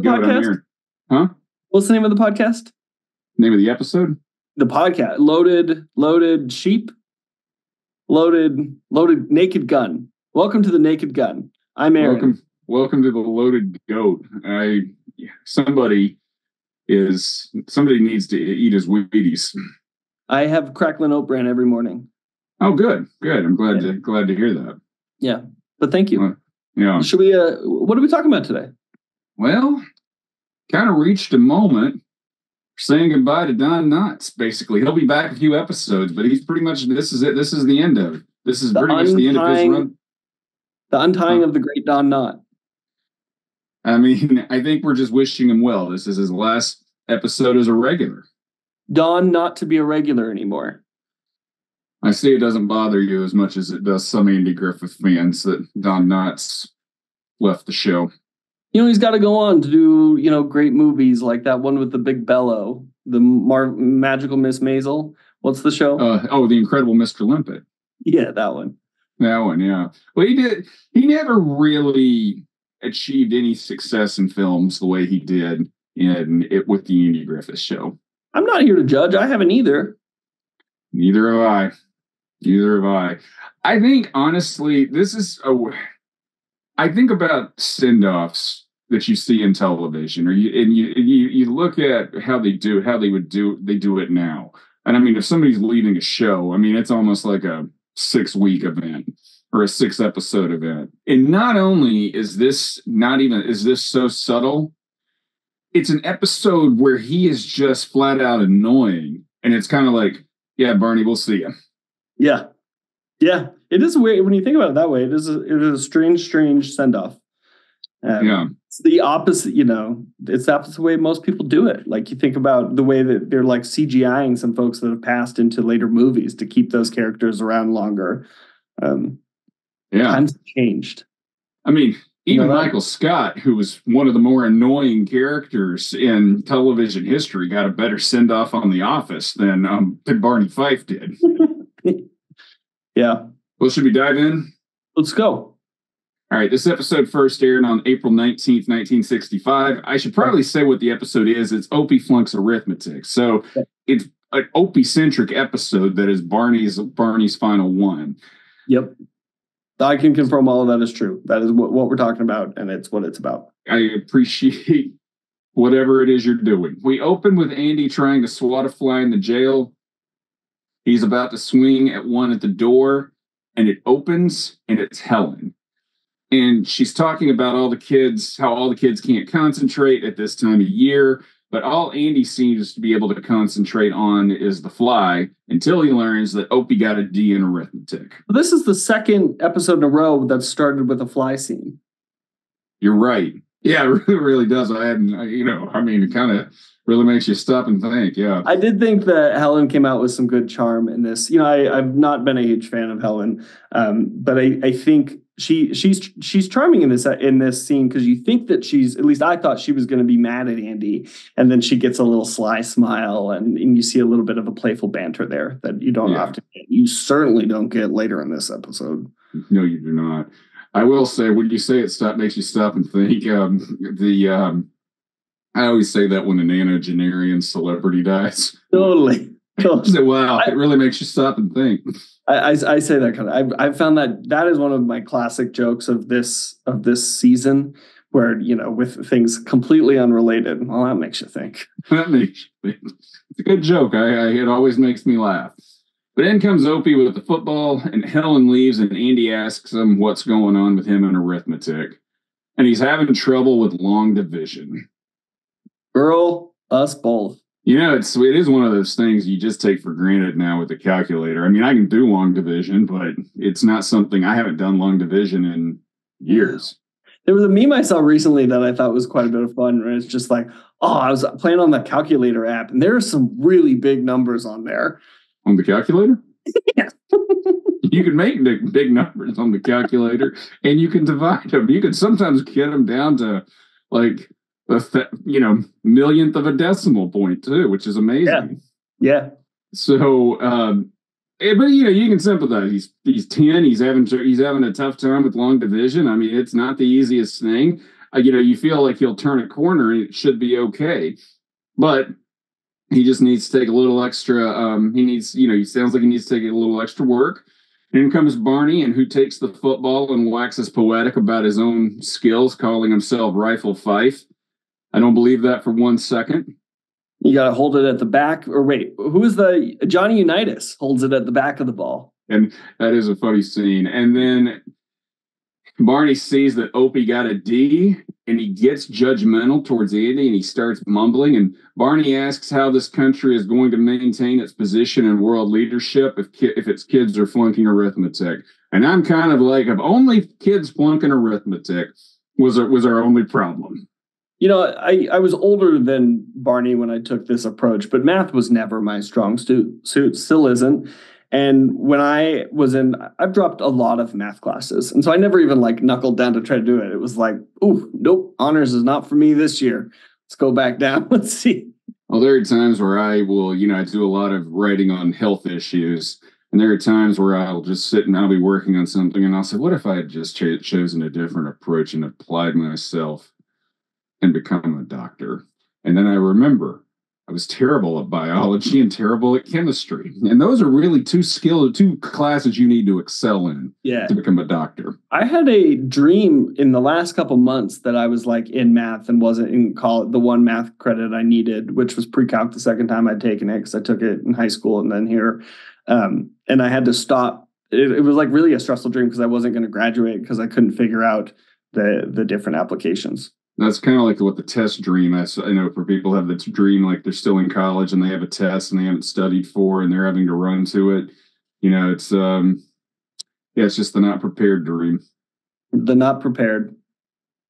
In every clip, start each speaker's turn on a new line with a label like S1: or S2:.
S1: the
S2: good. I'm
S1: podcast?
S2: here. Huh?
S1: What's the name of the podcast?
S2: Name of the episode?
S1: The podcast. Loaded sheep. Loaded naked gun. Welcome to the Naked Gun. I'm Aaron.
S2: Welcome to the Loaded Goat. Somebody needs to eat his Wheaties.
S1: I have crackling oat bran every morning.
S2: Oh, good. I'm glad to hear that.
S1: Yeah, but thank you.
S2: Yeah.
S1: Should we? What are we talking about today?
S2: Well, kind of reached a moment saying goodbye to Don Knotts. Basically, he'll be back a few episodes, but he's pretty much this is it. This is the end of it. This is pretty much the end of his run.
S1: The untying of the great Don Knott.
S2: I mean, I think we're just wishing him well. This is his last episode as a regular.
S1: Don not to be a regular anymore.
S2: I see it doesn't bother you as much as it does some Andy Griffith fans that Don Knotts left the show.
S1: He's got to go on to do, great movies like that one with the big bellow, the Magical Miss Maisel. What's the show?
S2: The Incredible Mr. Limpet.
S1: Yeah, that one.
S2: That one, yeah. Well, he never really achieved any success in films the way he did with the Andy Griffith show.
S1: I'm not here to judge. I haven't either.
S2: Neither have I. I think, honestly, I think about send-offs that you see in television, you look at how they do it now. And I mean, if somebody's leading a show, I mean, it's almost like a 6-week event or a 6-episode event. And not only is this so subtle, it's an episode where he is just flat out annoying. And it's kind of like, yeah, Barney, we'll see you.
S1: Yeah. Yeah. It is weird when you think about it that way. It is a strange send-off.
S2: Yeah.
S1: It's the opposite, it's the opposite way most people do it. Like you think about the way that they're like CGIing some folks that have passed into later movies to keep those characters around longer. Times have changed.
S2: I mean, even Michael Scott, who was one of the more annoying characters in television history, got a better send-off on The Office than Barney Fife did.
S1: Yeah.
S2: Well, should we dive in?
S1: Let's go.
S2: All right, this episode first aired on April 19th, 1965. I should probably say what the episode is. It's Opie, Flunks, Arithmetic. So it's an Opie-centric episode that is Barney's final one.
S1: Yep. I can confirm all of that is true. That is what we're talking about, and it's what it's about.
S2: I appreciate whatever it is you're doing. We open with Andy trying to swat a fly in the jail. He's about to swing at one at the door, and it opens, and it's Helen. And she's talking about how all the kids can't concentrate at this time of year, but all Andy seems to be able to concentrate on is the fly until he learns that Opie got a D in arithmetic.
S1: This is the second episode in a row that started with a fly scene.
S2: You're right. Yeah, it really does. It kind of really makes you stop and think. Yeah. I
S1: did think that Helen came out with some good charm in this. I've not been a huge fan of Helen, but I think she's charming in this scene because you think that at least I thought she was going to be mad at Andy, and then she gets a little sly smile and you see a little bit of a playful banter there that you don't often get. You certainly don't get later in this episode.
S2: No, you do not. I will say, when you say it makes you stop and think, I always say that when a nanogenarian celebrity dies.
S1: Totally.
S2: Wow, it really makes you stop and think.
S1: I say that kind of. I found that is one of my classic jokes of this season, where with things completely unrelated. Well, that makes you think.
S2: That makes you think. It's a good joke. It always makes me laugh. But in comes Opie with the football, and Helen leaves, and Andy asks him what's going on with him in arithmetic, and he's having trouble with long division.
S1: Girl, us both.
S2: It is one of those things you just take for granted now with the calculator. I mean, I can do long division, but it's not something I haven't done long division in years.
S1: There was a meme I saw recently that I thought was quite a bit of fun. And it's just like, I was playing on the calculator app, and there are some really big numbers on there.
S2: On the calculator?
S1: Yeah.
S2: You can make big numbers on the calculator, and you can divide them. You can sometimes get them down to like millionth of a decimal point too, which is amazing.
S1: Yeah.
S2: So, but you can sympathize. He's 10. He's having a tough time with long division. I mean, it's not the easiest thing. You feel like he'll turn a corner and it should be okay. But he just needs to take a little extra. He sounds like he needs to take a little extra work. In comes Barney, and who takes the football and waxes poetic about his own skills, calling himself Rifle Fife. I don't believe that for 1 second.
S1: You got to hold it at the back. Or wait, who is the Johnny Unitas holds it at the back of the ball?
S2: And that is a funny scene. And then Barney sees that Opie got a D, and he gets judgmental towards Andy, and he starts mumbling. And Barney asks how this country is going to maintain its position in world leadership if its kids are flunking arithmetic. And I'm kind of like, if only kids flunking arithmetic was our only problem.
S1: I was older than Barney when I took this approach, but math was never my strong suit, still isn't. And when I've dropped a lot of math classes. And so I never even knuckled down to try to do it. It was like, ooh, nope, honors is not for me this year. Let's go back down. Let's see.
S2: Well, there are times where I will, I do a lot of writing on health issues. And there are times where I'll just sit and I'll be working on something and I'll say, what if I had just chosen a different approach and applied myself and become a doctor? And then I remember I was terrible at biology and terrible at chemistry. And those are really two classes you need to excel in to become a doctor.
S1: I had a dream in the last couple months that I was in math and wasn't in college, the one math credit I needed, which was pre-calc the second time I'd taken it because I took it in high school and then here. And I had to stop. It was really a stressful dream because I wasn't going to graduate because I couldn't figure out the different applications.
S2: That's kind of like what the test dream. I know for people have the dream they're still in college and they have a test and they haven't studied for and they're having to run to it. It's it's just the not prepared dream.
S1: The not prepared.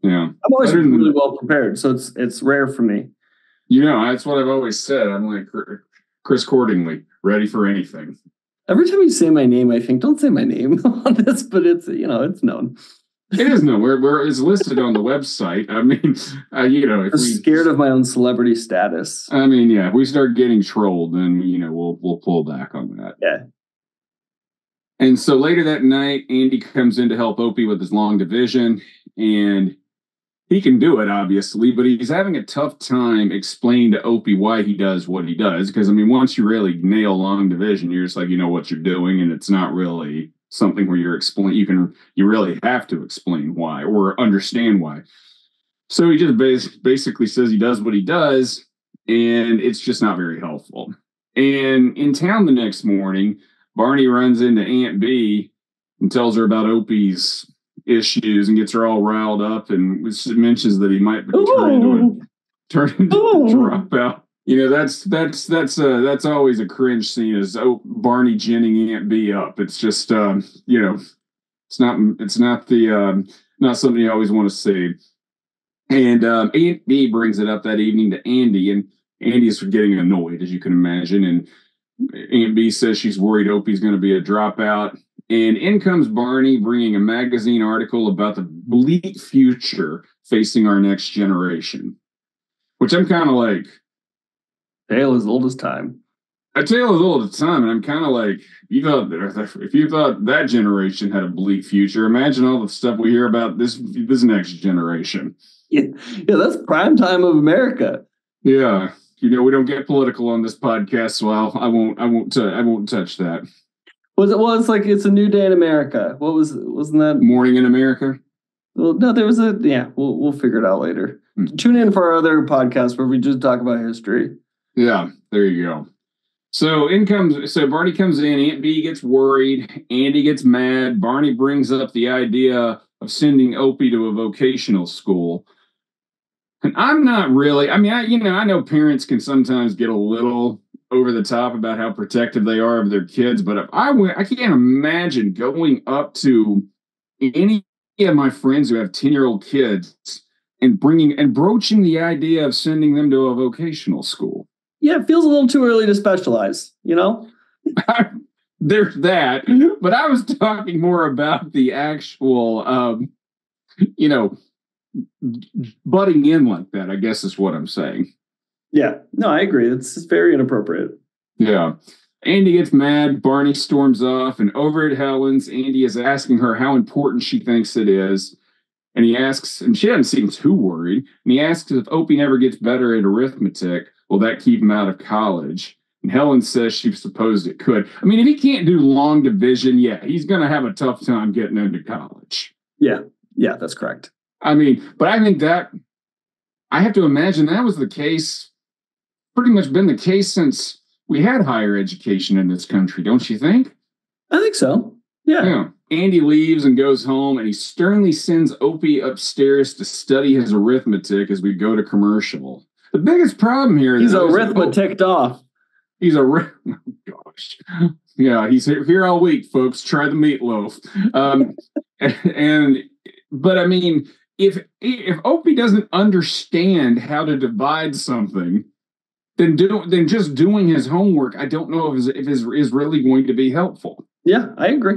S2: Yeah,
S1: I'm always really well prepared, so it's rare for me.
S2: That's what I've always said. I'm like Chris Cordingley, ready for anything.
S1: Every time you say my name, I think, don't say my name on this, but it's it's known.
S2: It is known. It's listed on the website. I mean, if
S1: I'm scared of my own celebrity status.
S2: I mean, yeah, if we start getting trolled, then we'll pull back on that.
S1: Yeah.
S2: And so later that night, Andy comes in to help Opie with his long division, and he can do it, obviously, but he's having a tough time explaining to Opie why he does what he does. Because once you really nail long division, you're just you know what you're doing, and it's not really something where you really have to explain why or understand why. So he just basically says he does what he does, and it's just not very helpful. And in town the next morning, Barney runs into Aunt B and tells her about Opie's issues and gets her all riled up and mentions that he might turn into a dropout. That's always a cringe scene is Barney ginning Aunt B up. It's just it's not something you always want to see. And Aunt B brings it up that evening to Andy, and Andy's getting annoyed, as you can imagine. And Aunt B says she's worried Opie's going to be a dropout. And in comes Barney bringing a magazine article about the bleak future facing our next generation, which I'm kind of like,
S1: tale as old as time.
S2: A tale as old as time, and I'm kind of like, if you thought that generation had a bleak future, imagine all the stuff we hear about this next generation.
S1: Yeah, that's prime time of America.
S2: Yeah, we don't get political on this podcast, so I won't touch that.
S1: It's a new day in America. Wasn't that
S2: Morning in America?
S1: Well, no, there was we'll figure it out later. Tune in for our other podcast where we just talk about history.
S2: Yeah, there you go. So Barney comes in, Aunt B gets worried, Andy gets mad, Barney brings up the idea of sending Opie to a vocational school. And I'm not really, I know parents can sometimes get a little over the top about how protective they are of their kids, but I can't imagine going up to any of my friends who have 10-year-old kids and broaching the idea of sending them to a vocational school.
S1: Yeah, it feels a little too early to specialize,
S2: There's that, but I was talking more about the actual, butting in like that, I guess is what I'm saying.
S1: Yeah, no, I agree. It's very inappropriate.
S2: Yeah. Andy gets mad, Barney storms off, and over at Helen's, Andy is asking her how important she thinks it is. And he asks, and she doesn't seem too worried. And he asks if Opie never gets better at arithmetic, will that keep him out of college? And Helen says she supposed it could. I mean, if he can't do long division, yeah, he's going to have a tough time getting into college.
S1: Yeah, that's correct.
S2: I mean, but I think that, I have to imagine that was the case, pretty much been the case since we had higher education in this country, don't you think?
S1: I think so. Yeah.
S2: Andy leaves and goes home, and he sternly sends Opie upstairs to study his arithmetic as we go to commercial. The biggest problem here is
S1: he's arithmetic off.
S2: He's oh gosh. Yeah, he's here all week, folks. Try the meatloaf. But I mean, if Opie doesn't understand how to divide something, then just doing his homework, I don't know if is really going to be helpful.
S1: Yeah, I agree.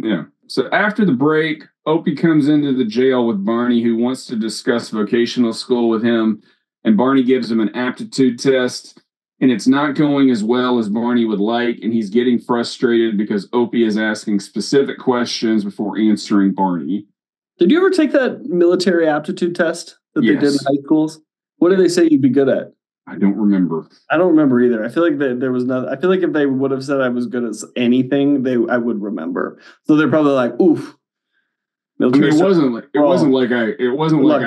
S2: Yeah. So after the break, Opie comes into the jail with Barney, who wants to discuss vocational school with him, and Barney gives him an aptitude test. And it's not going as well as Barney would like, and he's getting frustrated because Opie is asking specific questions before answering Barney.
S1: Did you ever take that military aptitude test that they did in high schools? What did they say you'd be good at?
S2: I don't remember.
S1: I don't remember either. I feel like there was nothing. I feel like if they would have said I was good at anything, I would remember. So they're probably like, oof.
S2: I mean, it wasn't like I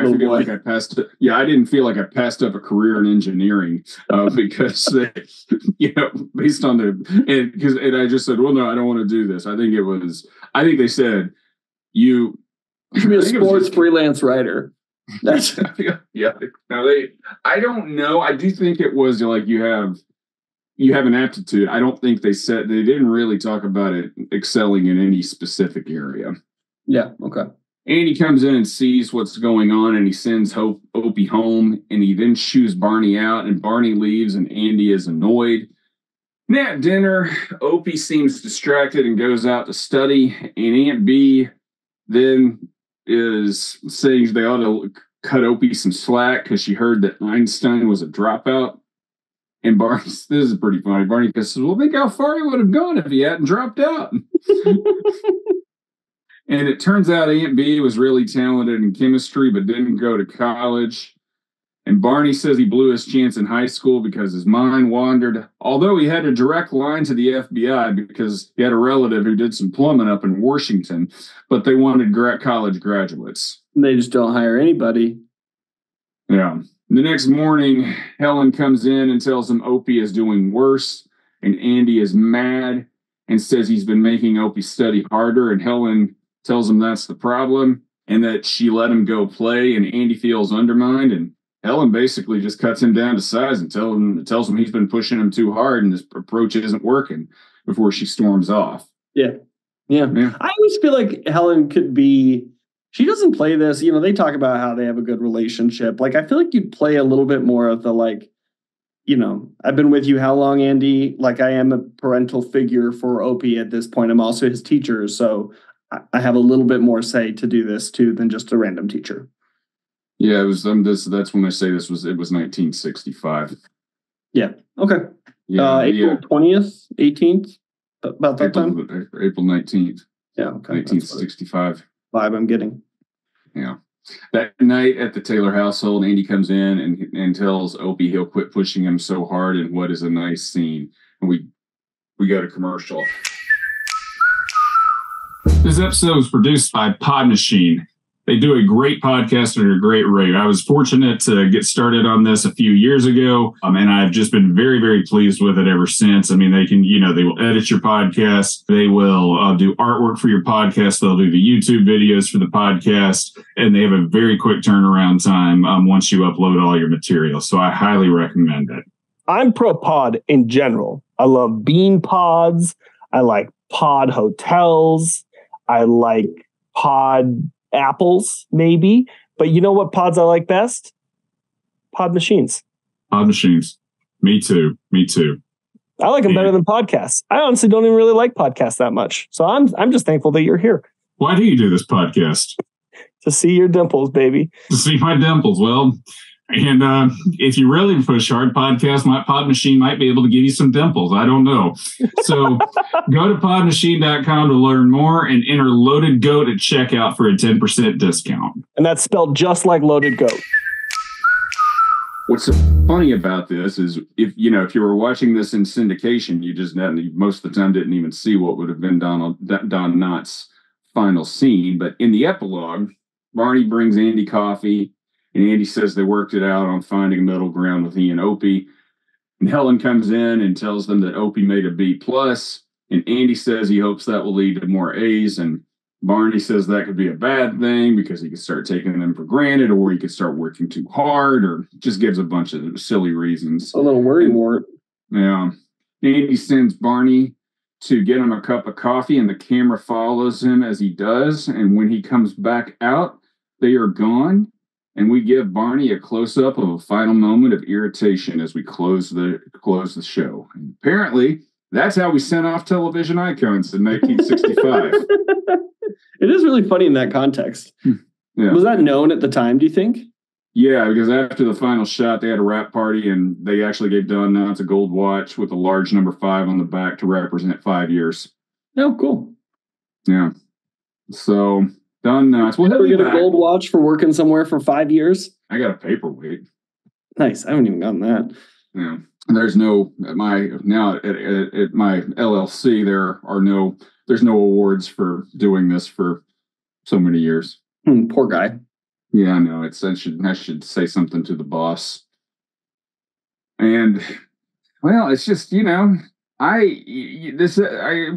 S2: feel like I passed. Yeah, I didn't feel like I passed up a career in engineering because based on and I just said, well, no, I don't want to do this. I think they said you
S1: should be a sports freelance writer. That's
S2: yeah. Now I don't know. I do think it was like you have an aptitude. I don't think they didn't really talk about it excelling in any specific area.
S1: Yeah, okay.
S2: Andy comes in and sees what's going on, and he sends Opie home, and he then shoos Barney out, and Barney leaves, and Andy is annoyed. And at dinner, Opie seems distracted and goes out to study, and Aunt B then is saying they ought to cut Opie some slack because she heard that Einstein was a dropout. And Barney, this is pretty funny. Barney says, well, think how far he would have gone if he hadn't dropped out. And it turns out Aunt B was really talented in chemistry, but didn't go to college. And Barney says he blew his chance in high school because his mind wandered, although he had a direct line to the FBI because he had a relative who did some plumbing up in Washington, but they wanted college graduates.
S1: They just don't hire anybody.
S2: Yeah. The next morning, Helen comes in and tells him Opie is doing worse, and Andy is mad and says he's been making Opie study harder, and Helen tells him that's the problem and that she let him go play, and Andy feels undermined, and Helen basically just cuts him down to size and tells him he's been pushing him too hard and this approach isn't working before she storms off.
S1: Yeah. I always feel like Helen could be, she doesn't play this, they talk about how they have a good relationship. Like, I feel like you'd play a little bit more of the, like, I've been with you how long, Andy? Like, I am a parental figure for Opie at this point. I'm also his teacher, so I have a little bit more say to do this too than just a random teacher.
S2: Yeah, it was that's when I say it was 1965.
S1: Yeah. Okay.
S2: Yeah,
S1: April 20th, 18th, about that time.
S2: April 19th.
S1: Yeah. Okay.
S2: 1965.
S1: Vibe I'm getting.
S2: Yeah. That night at the Taylor household, Andy comes in and tells Opie he'll quit pushing him so hard, and what is a nice scene. And we go to commercial. This episode was produced by Pod Machine. They do a great podcast at a great rate. I was fortunate to get started on this a few years ago, and I've just been very, very pleased with it ever since. I mean, they will edit your podcast. They will do artwork for your podcast. They'll do the YouTube videos for the podcast, and they have a very quick turnaround time once you upload all your material. So I highly recommend it.
S3: I'm pro pod in general. I love bean pods. I like pod hotels. I like pod apples, maybe. But you know what pods I like best? Pod machines.
S2: Pod machines. Me too.
S3: I like them better than podcasts. I honestly don't even really like podcasts that much. So I'm just thankful that you're here.
S2: Why do you do this podcast?
S3: To see your dimples, baby.
S2: To see my dimples. Well, And if you really push hard, Pod Machine might be able to give you some dimples. I don't know. So go to podmachine.com to learn more and enter Loaded Goat at checkout for a 10% discount.
S3: And that's spelled just like Loaded Goat.
S2: What's funny about this is if you were watching this in syndication, you just most of the time didn't even see what would have been Don Knotts' final scene. But in the epilogue, Barney brings Andy coffee, and Andy says they worked it out on finding a middle ground with he and Opie. And Helen comes in and tells them that Opie made a B+, and Andy says he hopes that will lead to more A's, and Barney says that could be a bad thing because he could start taking them for granted, or he could start working too hard, or just gives a bunch of silly reasons.
S1: A little worrywart.
S2: Yeah. Andy sends Barney to get him a cup of coffee, and the camera follows him as he does. And when he comes back out, they are gone. And we give Barney a close-up of a final moment of irritation as we close the show. And apparently, that's how we sent off television icons in 1965.
S1: It is really funny in that context.
S2: Yeah.
S1: Was that known at the time, do you think?
S2: Yeah, because after the final shot, they had a wrap party, and they actually gave Don Knotts a gold watch with a large number 5 on the back to represent 5 years.
S1: Oh, cool.
S2: Yeah. So, Don Knotts.
S1: We'll ever get a gold watch for working somewhere for 5 years?
S2: I got a paperweight.
S1: Nice. I haven't even gotten that.
S2: Yeah. There's no, at my LLC, there's no awards for doing this for so many years.
S1: Poor guy.
S2: Yeah, I know. I should say something to the boss. And well, it's just, I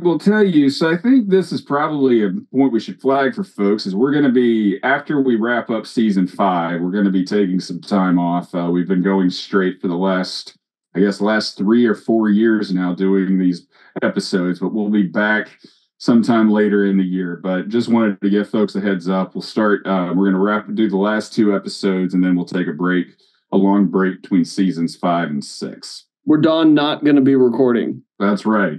S2: will tell you. So I think this is probably a point we should flag for folks is we're going to be, after we wrap up season 5, we're going to be taking some time off. We've been going straight for the last 3 or 4 years now doing these episodes, but we'll be back sometime later in the year. But just wanted to give folks a heads up. We'll start, we're going to do the last 2 episodes, and then we'll take a long break between seasons 5 and 6.
S1: We're not going to be recording.
S2: That's right.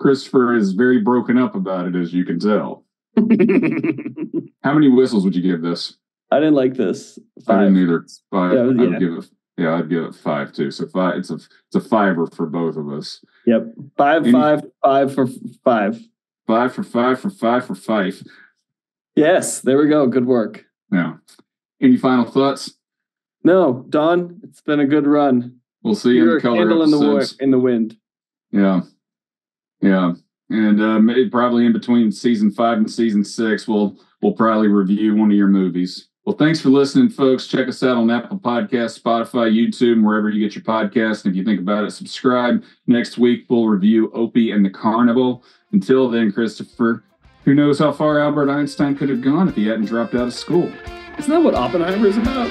S2: Christopher is very broken up about it, as you can tell. How many whistles would you give this?
S1: I didn't like this. 5.
S2: I didn't either. 5.
S1: Yeah.
S2: I'd give it 5 too. So 5. It's a 5er for both of us.
S1: Yep. 5 for 5.
S2: 5 for 5 for 5 for 5.
S1: Yes, there we go. Good work.
S2: Yeah. Any final thoughts?
S1: No, Don. It's been a good run.
S2: We'll see you in the color episodes.
S1: In the wind.
S2: Yeah. And maybe probably in between season 5 and season 6, we'll probably review one of your movies. Well, thanks for listening, folks. Check us out on Apple Podcasts, Spotify, YouTube, and wherever you get your podcasts. And if you think about it, subscribe. Next week, we'll review Opie and the Carnival. Until then, Christopher, who knows how far Albert Einstein could have gone if he hadn't dropped out of school?
S1: Isn't that what Oppenheimer is about?